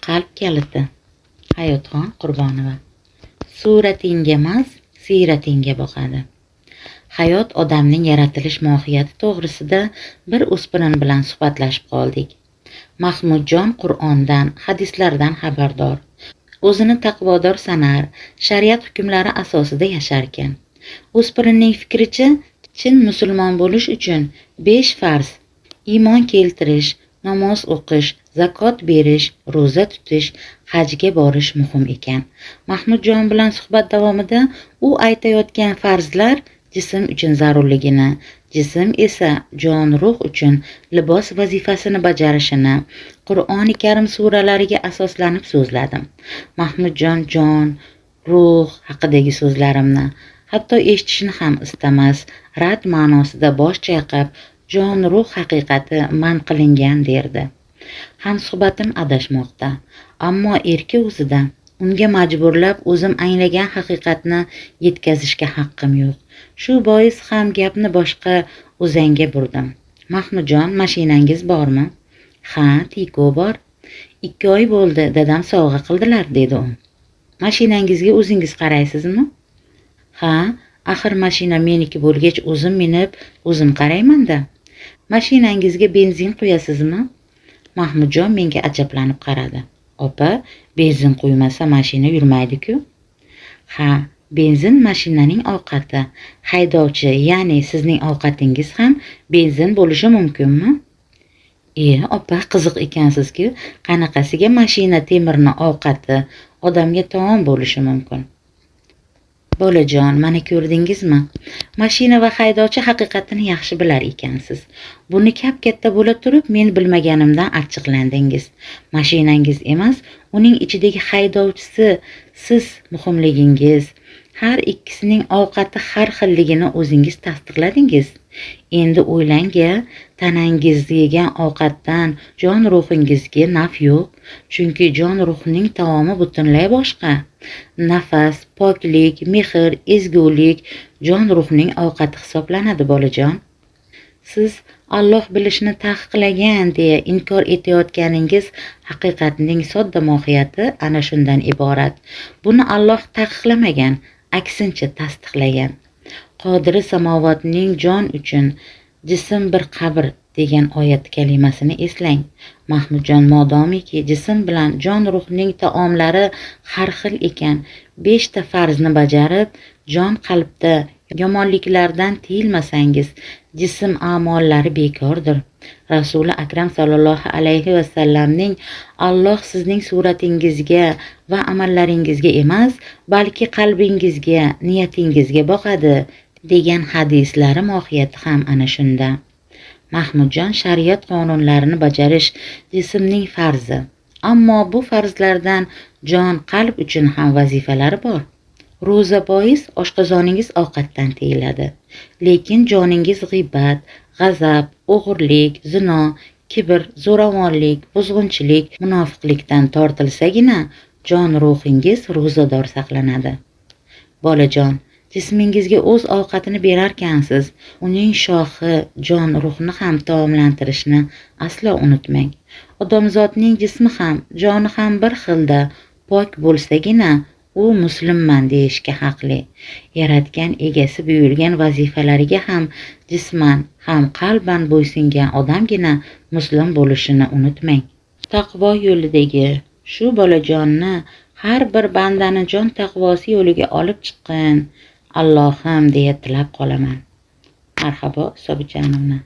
Qalb kaliti. Hayotxon Qurbonova. Suratingga emas, siyratingga boqadi. Hayot odamning yaratilish mohiyati to'g'risida bir o'spirin bilan suhbatlashib qoldik. Mahmudjon Qur'ondan, hadislardan xabardor. O'zini taqvodor sanar, shariat hukmlari asosida yasharkan. O'spirinning fikricha, chin musulmon bo'lish uchun 5 farz: iymon keltirish, namoz o'qish, zakot berish, ro'za tutish, hajga borish muhim ekan. Mahmudjon bilan suhbat davomida u aytayotgan farzlar jism uchun zarurligini, jism esa jon ruh uchun libos vazifasini bajarishini Qur'oni Karim suralariga asoslanib so'zladim. Mahmudjon jon, ruh haqidagi so'zlarimni hatto eshitishni ham istamas, rad ma'nosida bosh chayqab, jon ruh haqiqati man qilingan derdi. Hamsuhbatim adashmoqda, ammo erki o'zida. Unga majburlab o'zim anglagan haqiqatni yetkazishga haqqim yo'q. Shu bois ham gapni boshqa o'zanga burdim. Mahmudjon, mashinangiz bormi? Ha, Tiko bor. 2 oy bo'ldi, dadam sovg'a qildilar, dedi u. Mashinangizga o'zingiz qaraysizmi? Ha, axir mashina meniki bo'lgach o'zim minib, o'zim qarayman-da. Mashinangizga benzin quyasizmi? Mahmudjon menga ajablanib qaradi. Opa, benzin quymasa mashina yurmaydi-ku. Ha, benzin mashinaning ovqati. Haydovchi, ya'ni sizning ovqatingiz ham benzin bo'lishi mumkinmi? Opa, qiziq ekansiz-ku. Qanaqasiga mashina temirni ovqati, odamga taom bo'lishi mumkin? Bolajon, mana ko'rdingizmi? Mashina va haydovchi haqiqatini yaxshi bilar ekansiz. Buni katta bo'la turib men bilmaganimdan achchiqlandingiz. Mashinangiz emas, uning ichidagi haydovchisi siz muhimligingiz. Har ikkisining ovqati har xilligini o'zingiz tasdiqladingiz. Endi o'ylang-a, tanangiz yegan ovqatdan jon ruhingizga naf yo'q. Chunki jon ruhning taomi butunlay boshqa. Nafas, poklik, mehr, ezgulik jon ruhning ovqati hisoblanadi, bolajon. Siz Alloh bilishni taqiqlagan deya inkor etayotganingiz haqiqatning sodda mohiyati ana shundan iborat. Buni Alloh taqiqlamagan, aksincha tasdiqlagan. Qodiri samovotning jon uchun jism bir qabr degan oyat kalimasini eslang. Mahmudjon, modomiki jism bilan jon ruhning taomlari har xil ekan, 5 ta farzni bajarib, jon qalbda yomonliklardan tiyilmasangiz, jism a'mollari bekordir. Rasuli akram sallallohu alayhi va sallamning Alloh sizning suratingizga va amallaringizga emas, balki qalbingizga, niyatingizga boqadi degan hadislari mohiyati ham ana shunda. Mahmudjon, shariat qonunlarini bajarish jismning farzi. Ammo bu farzlardan jon qalb uchun ham vazifalari bor. Ro'za bois oshqozoningiz ovqatdan tiyiladi. Lekin joningiz g'iybat, g'azab, o'g'irlik, zino, kibr, zo'ravonlik, buzg'unchilik, munofiqlikdan tortilsagina jon ruhingiz ro'zador saqlanadi. Bolajon, jismingizga o'z ovqatini berarkansiz, uning shohi jon ruhni ham taomlantirishni aslo unutmang. Odamzodning jismi ham, joni ham bir xilda pok bo'lsagina u musulmon deyishga haqli. Yaratgan egasi buyurgan vazifalariga ham jisman, ham qalban bo'ysungan odamgina musulmon bo'lishini unutmang. Taqvo yo'lidagi shu bolajonni har bir bandani jon taqvosi yo'liga olib chiqqin, Allohim deya tilab qolaman. Marhabo, Sobijonimni.